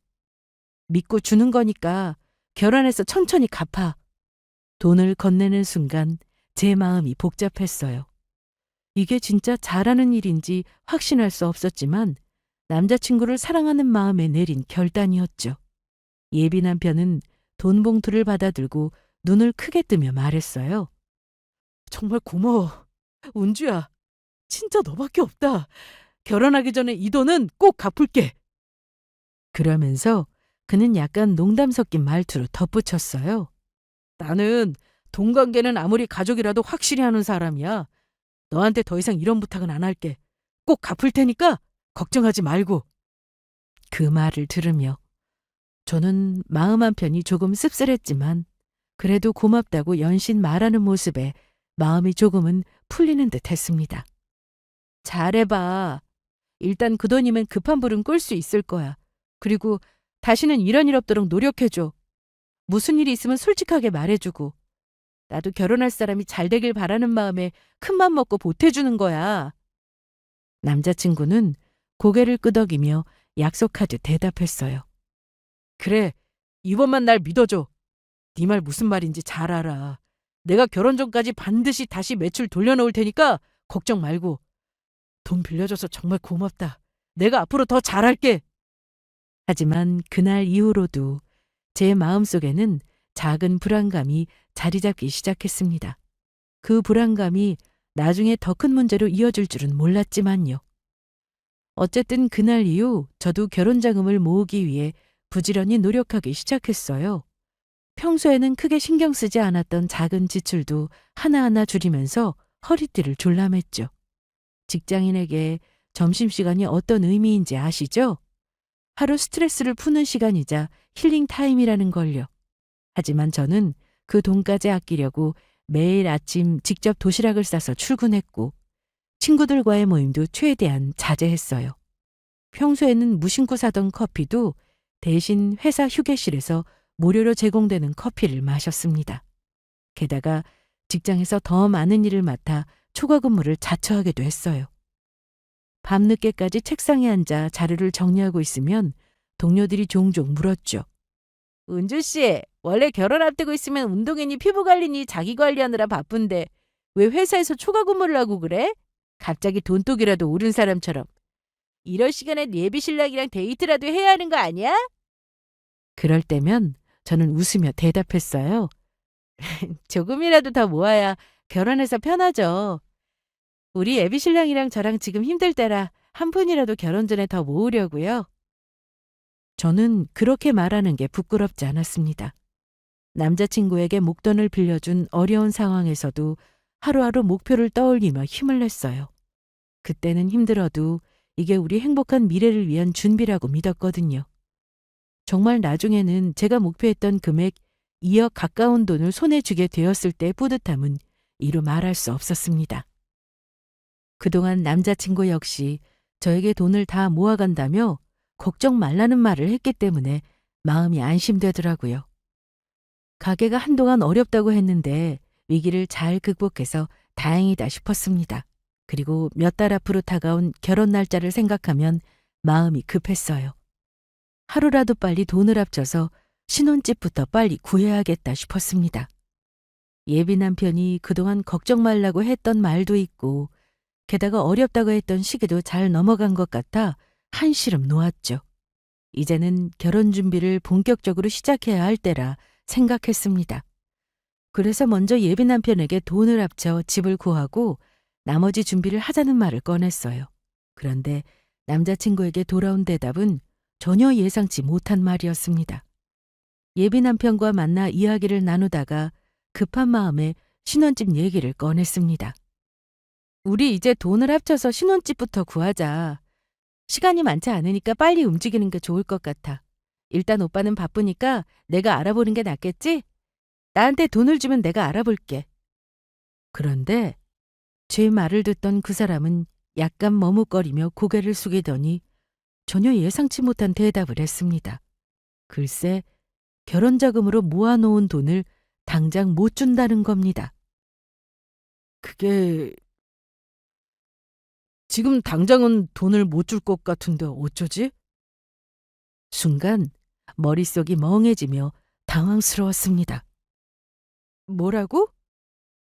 믿고 주는 거니까 결혼해서 천천히 갚아. 돈을 건네는 순간 제 마음이 복잡했어요. 이게 진짜 잘하는 일인지 확신할 수 없었지만 남자친구를 사랑하는 마음에 내린 결단이었죠. 예비 남편은 돈 봉투를 받아들고 눈을 크게 뜨며 말했어요. 정말 고마워. 운주야. 진짜 너밖에 없다. 결혼하기 전에 이 돈은 꼭 갚을게. 그러면서 그는 약간 농담 섞인 말투로 덧붙였어요. 나는 돈 관계는 아무리 가족이라도 확실히 하는 사람이야. 너한테 더 이상 이런 부탁은 안 할게. 꼭 갚을 테니까 걱정하지 말고. 그 말을 들으며 저는 마음 한편이 조금 씁쓸했지만 그래도 고맙다고 연신 말하는 모습에 마음이 조금은 풀리는 듯 했습니다. 잘해봐. 일단 그 돈이면 급한 불은 끌 수 있을 거야. 그리고 다시는 이런 일 없도록 노력해줘. 무슨 일이 있으면 솔직하게 말해주고. 나도 결혼할 사람이 잘 되길 바라는 마음에 큰맘 먹고 보태주는 거야. 남자친구는 고개를 끄덕이며 약속하듯 대답했어요. 그래, 이번만 날 믿어줘. 네 말 무슨 말인지 잘 알아. 내가 결혼 전까지 반드시 다시 매출 돌려놓을 테니까 걱정 말고. 돈 빌려줘서 정말 고맙다. 내가 앞으로 더 잘할게. 하지만 그날 이후로도 제 마음속에는 작은 불안감이 자리 잡기 시작했습니다. 그 불안감이 나중에 더 큰 문제로 이어질 줄은 몰랐지만요. 어쨌든 그날 이후 저도 결혼 자금을 모으기 위해 부지런히 노력하기 시작했어요. 평소에는 크게 신경 쓰지 않았던 작은 지출도 하나하나 줄이면서 허리띠를 졸라맸죠. 직장인에게 점심시간이 어떤 의미인지 아시죠? 하루 스트레스를 푸는 시간이자 힐링 타임이라는 걸요. 하지만 저는 그 돈까지 아끼려고 매일 아침 직접 도시락을 싸서 출근했고 친구들과의 모임도 최대한 자제했어요. 평소에는 무심코 사던 커피도 대신 회사 휴게실에서 무료로 제공되는 커피를 마셨습니다. 게다가 직장에서 더 많은 일을 맡아 초과 근무를 자처하기도 했어요. 밤늦게까지 책상에 앉아 자료를 정리하고 있으면 동료들이 종종 물었죠. 은주 씨, 원래 결혼 앞두고 있으면 운동이니 피부 관리니 자기 관리하느라 바쁜데 왜 회사에서 초과 근무를 하고 그래? 갑자기 돈독이라도 오른 사람처럼. 이럴 시간에 예비 신랑이랑 데이트라도 해야 하는 거 아니야? 그럴 때면 저는 웃으며 대답했어요. 조금이라도 더 모아야 결혼해서 편하죠. 우리 예비 신랑이랑 저랑 지금 힘들 때라 한 푼이라도 결혼 전에 더 모으려고요. 저는 그렇게 말하는 게 부끄럽지 않았습니다. 남자친구에게 목돈을 빌려준 어려운 상황에서도 하루하루 목표를 떠올리며 힘을 냈어요. 그때는 힘들어도 이게 우리 행복한 미래를 위한 준비라고 믿었거든요. 정말 나중에는 제가 목표했던 금액 2억 가까운 돈을 손에 쥐게 되었을 때의 뿌듯함은 이루 말할 수 없었습니다. 그동안 남자친구 역시 저에게 돈을 다 모아간다며 걱정 말라는 말을 했기 때문에 마음이 안심되더라고요. 가게가 한동안 어렵다고 했는데 위기를 잘 극복해서 다행이다 싶었습니다. 그리고 몇 달 앞으로 다가온 결혼 날짜를 생각하면 마음이 급했어요. 하루라도 빨리 돈을 합쳐서 신혼집부터 빨리 구해야겠다 싶었습니다. 예비 남편이 그동안 걱정 말라고 했던 말도 있고 게다가 어렵다고 했던 시기도 잘 넘어간 것 같아 한시름 놓았죠. 이제는 결혼 준비를 본격적으로 시작해야 할 때라 생각했습니다. 그래서 먼저 예비 남편에게 돈을 합쳐 집을 구하고 나머지 준비를 하자는 말을 꺼냈어요. 그런데 남자친구에게 돌아온 대답은 전혀 예상치 못한 말이었습니다. 예비 남편과 만나 이야기를 나누다가 급한 마음에 신혼집 얘기를 꺼냈습니다. 우리 이제 돈을 합쳐서 신혼집부터 구하자. 시간이 많지 않으니까 빨리 움직이는 게 좋을 것 같아. 일단 오빠는 바쁘니까 내가 알아보는 게 낫겠지? 나한테 돈을 주면 내가 알아볼게. 그런데 제 말을 듣던 그 사람은 약간 머뭇거리며 고개를 숙이더니 전혀 예상치 못한 대답을 했습니다. 글쎄, 결혼 자금으로 모아놓은 돈을 당장 못 준다는 겁니다. 그게 지금 당장은 돈을 못 줄 것 같은데 어쩌지? 순간 머릿속이 멍해지며 당황스러웠습니다. 뭐라고?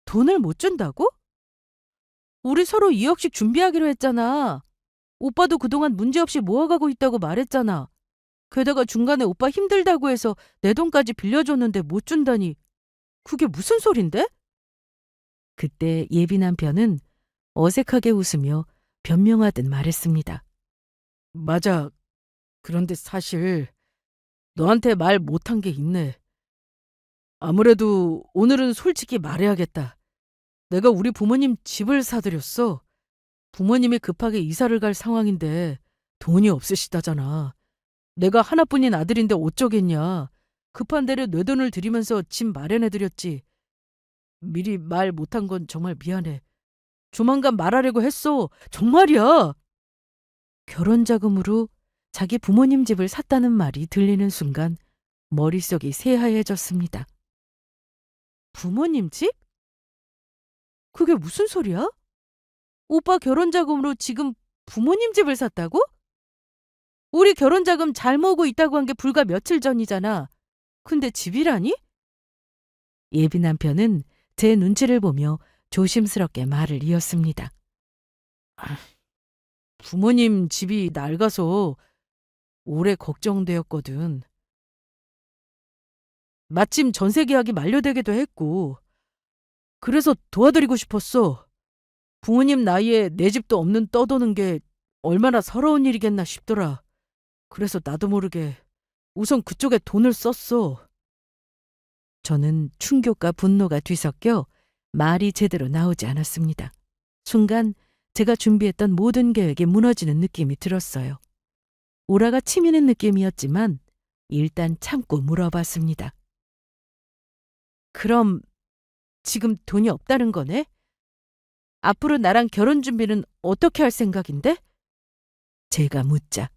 돈을 못 준다고? 우리 서로 2억씩 준비하기로 했잖아. 오빠도 그동안 문제없이 모아가고 있다고 말했잖아. 게다가 중간에 오빠 힘들다고 해서 내 돈까지 빌려줬는데 못 준다니. 그게 무슨 소린데? 그때 예비 남편은 어색하게 웃으며 변명하듯 말했습니다. 맞아. 그런데 사실 너한테 말 못한 게 있네. 아무래도 오늘은 솔직히 말해야겠다. 내가 우리 부모님 집을 사드렸어. 부모님이 급하게 이사를 갈 상황인데 돈이 없으시다잖아. 내가 하나뿐인 아들인데 어쩌겠냐. 급한 대로 내 돈을 들이면서 집 마련해드렸지. 미리 말 못한 건 정말 미안해. 조만간 말하려고 했어. 정말이야. 결혼 자금으로 자기 부모님 집을 샀다는 말이 들리는 순간 머릿속이 새하얘졌습니다. 부모님 집? 그게 무슨 소리야? 오빠 결혼 자금으로 지금 부모님 집을 샀다고? 우리 결혼 자금 잘 모으고 있다고 한 게 불과 며칠 전이잖아. 근데 집이라니? 예비 남편은 제 눈치를 보며 조심스럽게 말을 이었습니다. 부모님 집이 낡아서 오래 걱정되었거든. 마침 전세 계약이 만료되기도 했고, 그래서 도와드리고 싶었어. 부모님 나이에 내 집도 없는 떠도는 게 얼마나 서러운 일이겠나 싶더라. 그래서 나도 모르게 우선 그쪽에 돈을 썼어. 저는 충격과 분노가 뒤섞여 말이 제대로 나오지 않았습니다. 순간 제가 준비했던 모든 계획이 무너지는 느낌이 들었어요. 오라가 치미는 느낌이었지만 일단 참고 물어봤습니다. 그럼 지금 돈이 없다는 거네? 앞으로 나랑 결혼 준비는 어떻게 할 생각인데? 제가 묻자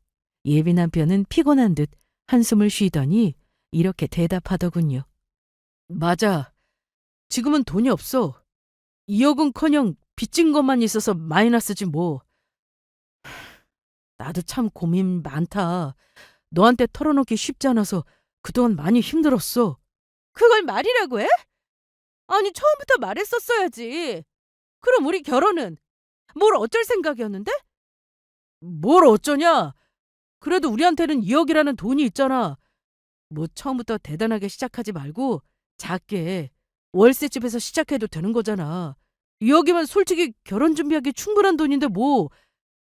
예비 남편은 피곤한 듯 한숨을 쉬더니 이렇게 대답하더군요. 맞아. 지금은 돈이 없어. 2억은커녕 빚진 것만 있어서 마이너스지 뭐. 나도 참 고민 많다. 너한테 털어놓기 쉽지 않아서 그동안 많이 힘들었어. 그걸 말이라고 해? 아니 처음부터 말했었어야지. 그럼 우리 결혼은 뭘 어쩔 생각이었는데? 뭘 어쩌냐? 그래도 우리한테는 2억이라는 돈이 있잖아. 뭐 처음부터 대단하게 시작하지 말고 작게 월세집에서 시작해도 되는 거잖아. 2억이면 솔직히 결혼 준비하기 충분한 돈인데 뭐.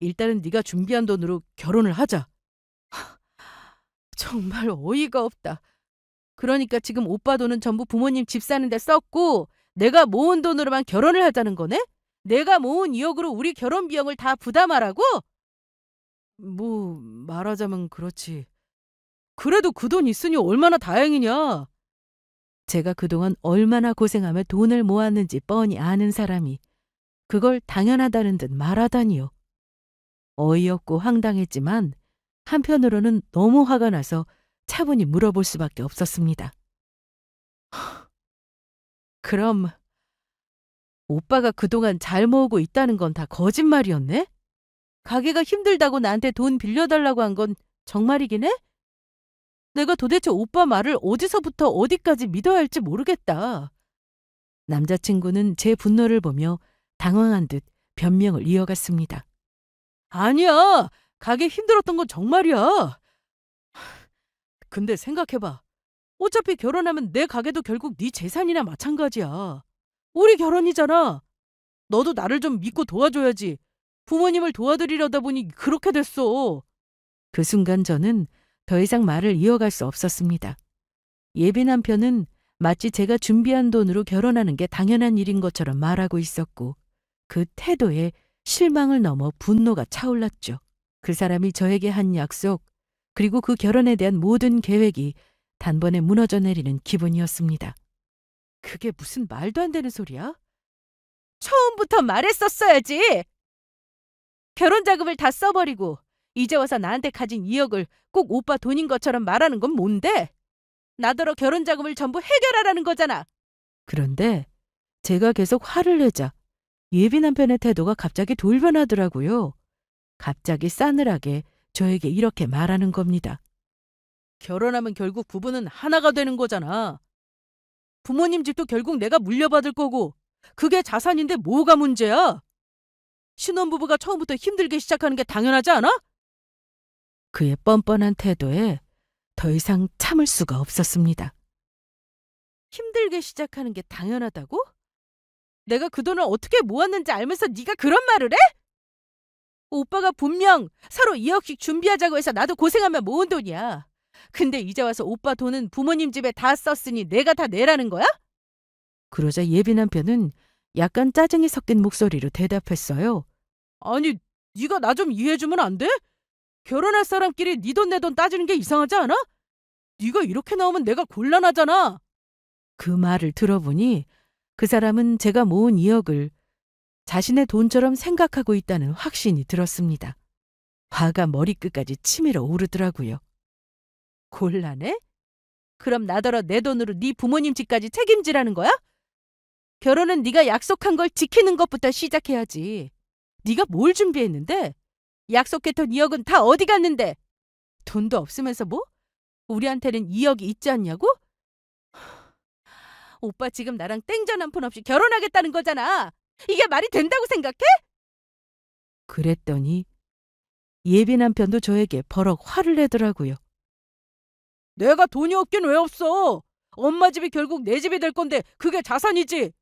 일단은 네가 준비한 돈으로 결혼을 하자. 정말 어이가 없다. 그러니까 지금 오빠 돈은 전부 부모님 집 사는 데 썼고 내가 모은 돈으로만 결혼을 하자는 거네? 내가 모은 2억으로 우리 결혼 비용을 다 부담하라고? 뭐 말하자면 그렇지. 그래도 그 돈 있으니 얼마나 다행이냐. 제가 그동안 얼마나 고생하며 돈을 모았는지 뻔히 아는 사람이 그걸 당연하다는 듯 말하다니요. 어이없고 황당했지만 한편으로는 너무 화가 나서 차분히 물어볼 수밖에 없었습니다. 그럼 오빠가 그동안 잘 모으고 있다는 건 다 거짓말이었네? 가게가 힘들다고 나한테 돈 빌려달라고 한 건 정말이긴 해? 내가 도대체 오빠 말을 어디서부터 어디까지 믿어야 할지 모르겠다. 남자친구는 제 분노를 보며 당황한 듯 변명을 이어갔습니다. 아니야. 가게 힘들었던 건 정말이야. 근데 생각해봐. 어차피 결혼하면 내 가게도 결국 네 재산이나 마찬가지야. 우리 결혼이잖아. 너도 나를 좀 믿고 도와줘야지. 부모님을 도와드리려다 보니 그렇게 됐어. 그 순간 저는 더 이상 말을 이어갈 수 없었습니다. 예비 남편은 마치 제가 준비한 돈으로 결혼하는 게 당연한 일인 것처럼 말하고 있었고 그 태도에 실망을 넘어 분노가 차올랐죠. 그 사람이 저에게 한 약속, 그리고 그 결혼에 대한 모든 계획이 단번에 무너져 내리는 기분이었습니다. 그게 무슨 말도 안 되는 소리야? 처음부터 말했었어야지. 결혼 자금을 다 써버리고 이제 와서 나한테 가진 2억을 꼭 오빠 돈인 것처럼 말하는 건 뭔데? 나더러 결혼 자금을 전부 해결하라는 거잖아. 그런데 제가 계속 화를 내자 예비 남편의 태도가 갑자기 돌변하더라고요. 갑자기 싸늘하게 저에게 이렇게 말하는 겁니다. 결혼하면 결국 부부는 하나가 되는 거잖아. 부모님 집도 결국 내가 물려받을 거고 그게 자산인데 뭐가 문제야? 신혼부부가 처음부터 힘들게 시작하는 게 당연하지 않아? 그의 뻔뻔한 태도에 더 이상 참을 수가 없었습니다. 힘들게 시작하는 게 당연하다고? 내가 그 돈을 어떻게 모았는지 알면서 네가 그런 말을 해? 오빠가 분명 서로 2억씩 준비하자고 해서 나도 고생하며 모은 돈이야. 근데 이제 와서 오빠 돈은 부모님 집에 다 썼으니 내가 다 내라는 거야? 그러자 예비 남편은 약간 짜증이 섞인 목소리로 대답했어요. 아니, 네가 나 좀 이해해주면 안 돼? 결혼할 사람끼리 네 돈 내 돈 따지는 게 이상하지 않아? 네가 이렇게 나오면 내가 곤란하잖아. 그 말을 들어보니 그 사람은 제가 모은 2억을 자신의 돈처럼 생각하고 있다는 확신이 들었습니다. 화가 머리끝까지 치밀어 오르더라고요. 곤란해? 그럼 나더러 내 돈으로 네 부모님 집까지 책임지라는 거야? 결혼은 네가 약속한 걸 지키는 것부터 시작해야지. 네가 뭘 준비했는데? 약속했던 2억은 다 어디 갔는데? 돈도 없으면서 뭐? 우리한테는 2억이 있지 않냐고? 오빠 지금 나랑 땡전 한 푼 없이 결혼하겠다는 거잖아. 이게 말이 된다고 생각해? 그랬더니 예비 남편도 저에게 버럭 화를 내더라고요. 내가 돈이 없긴 왜 없어? 엄마 집이 결국 내 집이 될 건데 그게 자산이지.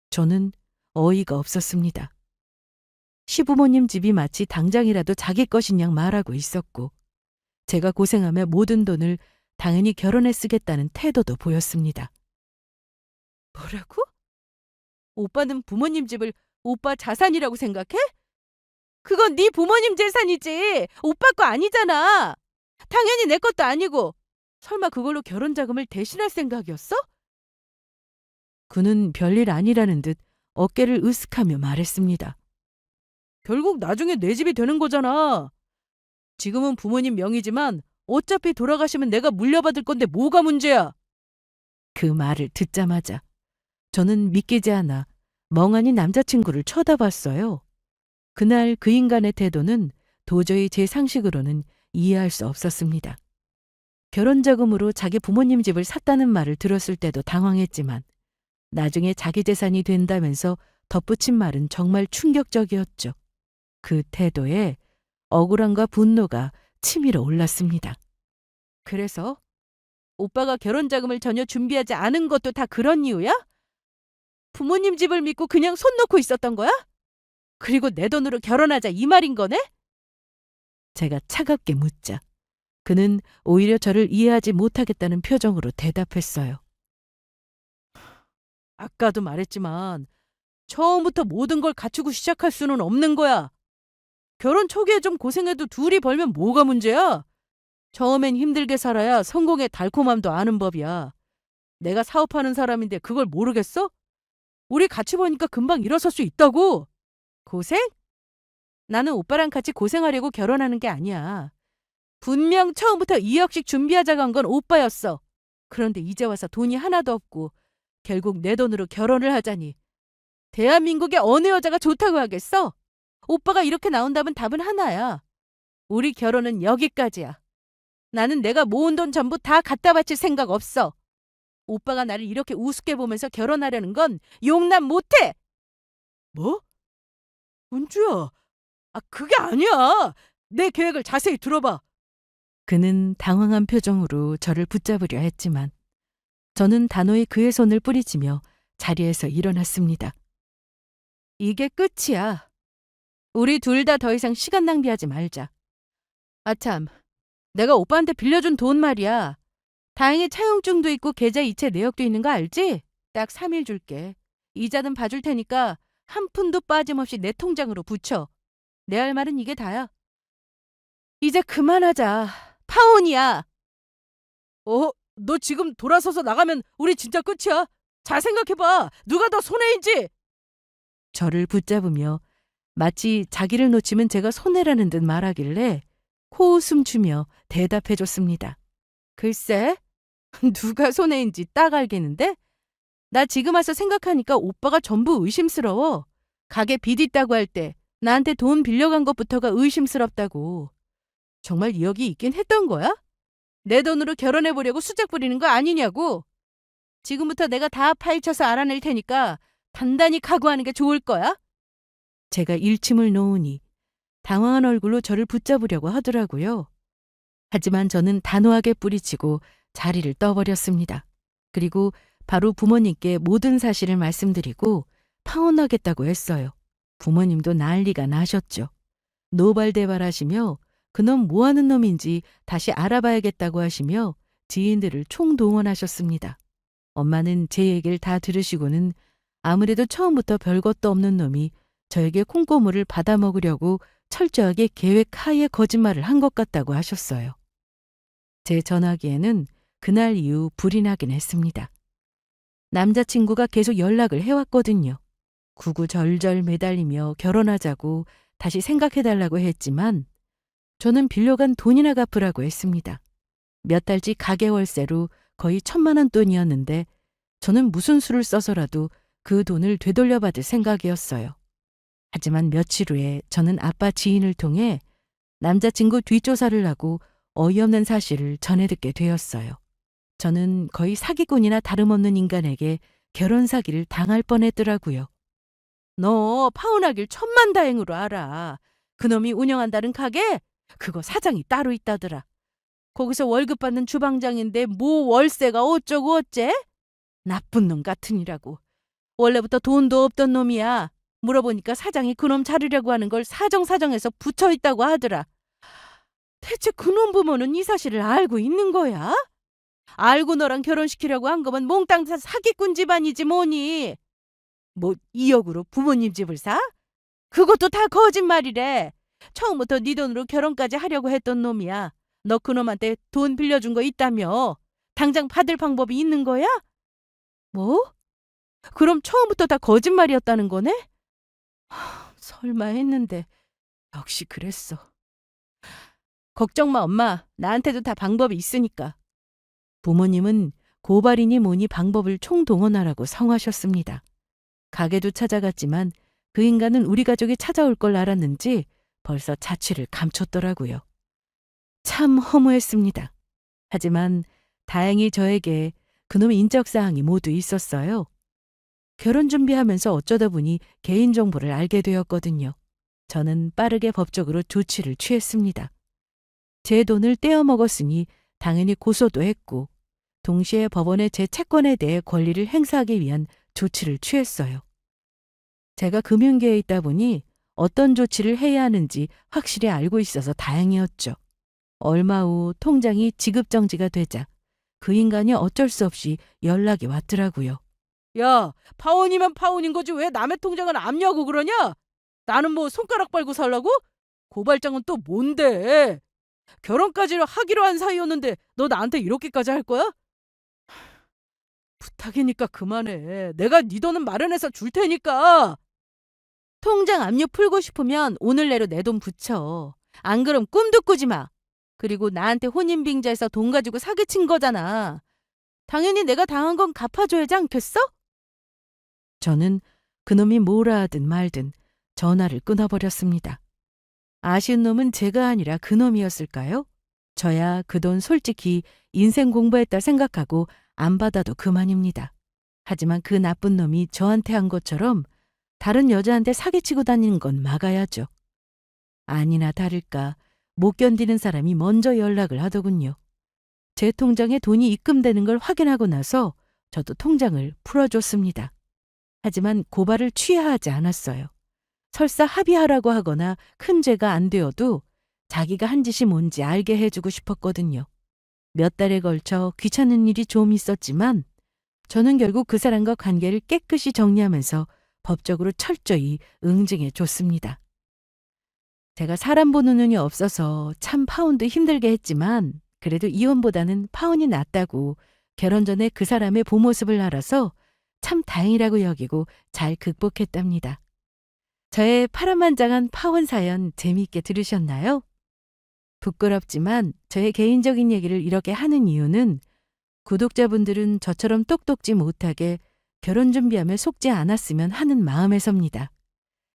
저는 어이가 없었습니다. 시부모님 집이 마치 당장이라도 자기 것인 양 말하고 있었고 제가 고생하며 모든 돈을 당연히 결혼에 쓰겠다는 태도도 보였습니다. 뭐라고? 오빠는 부모님 집을 오빠 자산이라고 생각해? 그건 네 부모님 재산이지. 오빠 거 아니잖아. 당연히 내 것도 아니고. 설마 그걸로 결혼 자금을 대신할 생각이었어? 그는 별일 아니라는 듯 어깨를 으쓱하며 말했습니다. 결국 나중에 내 집이 되는 거잖아. 지금은 부모님 명의지만 어차피 돌아가시면 내가 물려받을 건데 뭐가 문제야? 그 말을 듣자마자 저는 믿기지 않아 멍하니 남자친구를 쳐다봤어요. 그날 그 인간의 태도는 도저히 제 상식으로는 이해할 수 없었습니다. 결혼자금으로 자기 부모님 집을 샀다는 말을 들었을 때도 당황했지만 나중에 자기 재산이 된다면서 덧붙인 말은 정말 충격적이었죠. 그 태도에 억울함과 분노가 치밀어 올랐습니다. 그래서 오빠가 결혼자금을 전혀 준비하지 않은 것도 다 그런 이유야? 부모님 집을 믿고 그냥 손 놓고 있었던 거야? 그리고 내 돈으로 결혼하자 이 말인 거네? 제가 차갑게 묻자 그는 오히려 저를 이해하지 못하겠다는 표정으로 대답했어요. 아까도 말했지만 처음부터 모든 걸 갖추고 시작할 수는 없는 거야. 결혼 초기에 좀 고생해도 둘이 벌면 뭐가 문제야? 처음엔 힘들게 살아야 성공의 달콤함도 아는 법이야. 내가 사업하는 사람인데 그걸 모르겠어? 우리 같이 버니까 금방 일어설 수 있다고. 고생? 나는 오빠랑 같이 고생하려고 결혼하는 게 아니야. 분명 처음부터 2억씩 준비하자고 한 건 오빠였어. 그런데 이제 와서 돈이 하나도 없고 결국 내 돈으로 결혼을 하자니. 대한민국의 어느 여자가 좋다고 하겠어? 오빠가 이렇게 나온다면 답은 하나야. 우리 결혼은 여기까지야. 나는 내가 모은 돈 전부 다 갖다 바칠 생각 없어. 오빠가 나를 이렇게 우습게 보면서 결혼하려는 건 용납 못해! 뭐? 은주야, 그게 아니야. 내 계획을 자세히 들어봐. 그는 당황한 표정으로 저를 붙잡으려 했지만 저는 단호히 그의 손을 뿌리치며 자리에서 일어났습니다. 이게 끝이야. 우리 둘 다 더 이상 시간 낭비하지 말자. 아참, 내가 오빠한테 빌려준 돈 말이야. 다행히 차용증도 있고 계좌 이체 내역도 있는 거 알지? 딱 3일 줄게. 이자는 봐줄 테니까 한 푼도 빠짐없이 내 통장으로 붙여. 내 할 말은 이게 다야. 이제 그만하자. 파혼이야. 너 지금 돌아서서 나가면 우리 진짜 끝이야. 잘 생각해봐. 누가 더 손해인지. 저를 붙잡으며 마치 자기를 놓치면 제가 손해라는 듯 말하길래 코웃음 주며 대답해줬습니다. 글쎄, 누가 손해인지 딱 알겠는데? 나 지금 와서 생각하니까 오빠가 전부 의심스러워. 가게 빚 있다고 할 때 나한테 돈 빌려간 것부터가 의심스럽다고. 정말 이력이 있긴 했던 거야? 내 돈으로 결혼해보려고 수작 부리는 거 아니냐고. 지금부터 내가 다 파헤쳐서 알아낼 테니까 단단히 각오하는 게 좋을 거야. 제가 일침을 놓으니 당황한 얼굴로 저를 붙잡으려고 하더라고요. 하지만 저는 단호하게 뿌리치고 자리를 떠버렸습니다. 그리고 바로 부모님께 모든 사실을 말씀드리고 파혼하겠다고 했어요. 부모님도 난리가 나셨죠. 노발대발하시며 그놈 뭐하는 놈인지 다시 알아봐야겠다고 하시며 지인들을 총동원하셨습니다. 엄마는 제 얘기를 다 들으시고는 아무래도 처음부터 별것도 없는 놈이 저에게 콩고물을 받아먹으려고 철저하게 계획하에 거짓말을 한 것 같다고 하셨어요. 제 전화기에는 그날 이후 불이 나긴 했습니다. 남자친구가 계속 연락을 해왔거든요. 구구절절 매달리며 결혼하자고 다시 생각해달라고 했지만 저는 빌려간 돈이나 갚으라고 했습니다. 몇 달치 가게 월세로 거의 1,000만 원 돈이었는데 저는 무슨 수를 써서라도 그 돈을 되돌려받을 생각이었어요. 하지만 며칠 후에 저는 아빠 지인을 통해 남자친구 뒷조사를 하고 어이없는 사실을 전해 듣게 되었어요. 저는 거의 사기꾼이나 다름없는 인간에게 결혼 사기를 당할 뻔했더라고요. 너 파혼하길 천만다행으로 알아. 그놈이 운영한다는 가게? 그거 사장이 따로 있다더라. 거기서 월급 받는 주방장인데 뭐 월세가 어쩌고 어째? 나쁜 놈 같으니라고. 원래부터 돈도 없던 놈이야. 물어보니까 사장이 그놈 자르려고 하는 걸 사정사정해서 붙여있다고 하더라. 대체 그놈 부모는 이 사실을 알고 있는 거야? 알고 너랑 결혼시키려고 한 거면 몽땅 다 사기꾼 집안이지 뭐니. 뭐 2억으로 부모님 집을 사? 그것도 다 거짓말이래. 처음부터 네 돈으로 결혼까지 하려고 했던 놈이야. 너 그놈한테 돈 빌려준 거 있다며. 당장 받을 방법이 있는 거야? 뭐? 그럼 처음부터 다 거짓말이었다는 거네? 설마 했는데 역시 그랬어. 걱정 마 엄마. 나한테도 다 방법이 있으니까. 부모님은 고발이니 뭐니 방법을 총동원하라고 성하셨습니다. 가게도 찾아갔지만 그 인간은 우리 가족이 찾아올 걸 알았는지 벌써 자취를 감췄더라고요. 참 허무했습니다. 하지만 다행히 저에게 그놈의 인적사항이 모두 있었어요. 결혼 준비하면서 어쩌다 보니 개인정보를 알게 되었거든요. 저는 빠르게 법적으로 조치를 취했습니다. 제 돈을 떼어먹었으니 당연히 고소도 했고 동시에 법원에 제 채권에 대해 권리를 행사하기 위한 조치를 취했어요. 제가 금융계에 있다 보니 어떤 조치를 해야 하는지 확실히 알고 있어서 다행이었죠. 얼마 후 통장이 지급정지가 되자 그 인간이 어쩔 수 없이 연락이 왔더라고요. 야, 파혼이면 파혼인 거지 왜 남의 통장을 압류하고 그러냐? 나는 뭐 손가락 빨고 살라고? 고발장은 또 뭔데? 결혼까지 하기로 한 사이였는데 너 나한테 이렇게까지 할 거야? 부탁이니까 그만해. 내가 네 돈은 마련해서 줄 테니까. 통장 압류 풀고 싶으면 오늘 내로 내 돈 붙여. 안 그럼 꿈도 꾸지 마. 그리고 나한테 혼인빙자해서 돈 가지고 사기친 거잖아. 당연히 내가 당한 건 갚아줘야지 않겠어? 저는 그놈이 뭐라 하든 말든 전화를 끊어버렸습니다. 아쉬운 놈은 제가 아니라 그놈이었을까요? 저야 그 돈 솔직히 인생 공부했다 생각하고 안 받아도 그만입니다. 하지만 그 나쁜 놈이 저한테 한 것처럼 다른 여자한테 사기치고 다니는 건 막아야죠. 아니나 다를까 못 견디는 사람이 먼저 연락을 하더군요. 제 통장에 돈이 입금되는 걸 확인하고 나서 저도 통장을 풀어줬습니다. 하지만 고발을 취하하지 않았어요. 설사 합의하라고 하거나 큰 죄가 안 되어도 자기가 한 짓이 뭔지 알게 해주고 싶었거든요. 몇 달에 걸쳐 귀찮은 일이 좀 있었지만 저는 결국 그 사람과 관계를 깨끗이 정리하면서 법적으로 철저히 응징해 줬습니다. 제가 사람 보는 눈이 없어서 참 파혼도 힘들게 했지만 그래도 이혼보다는 파혼이 낫다고 결혼 전에 그 사람의 본 모습을 알아서 참 다행이라고 여기고 잘 극복했답니다. 저의 파란만장한 파혼 사연 재미있게 들으셨나요? 부끄럽지만 저의 개인적인 얘기를 이렇게 하는 이유는 구독자분들은 저처럼 똑똑지 못하게 결혼 준비하며 속지 않았으면 하는 마음에서입니다.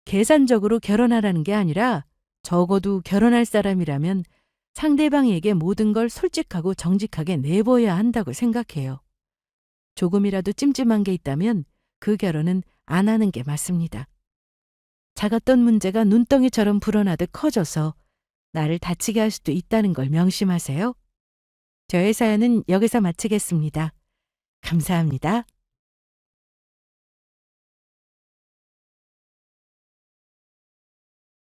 계산적으로 결혼하라는 게 아니라 적어도 결혼할 사람이라면 상대방에게 모든 걸 솔직하고 정직하게 내보여야 한다고 생각해요. 조금이라도 찜찜한 게 있다면 그 결혼은 안 하는 게 맞습니다. 작았던 문제가 눈덩이처럼 불어나듯 커져서 나를 다치게 할 수도 있다는 걸 명심하세요. 저의 사연은 여기서 마치겠습니다. 감사합니다.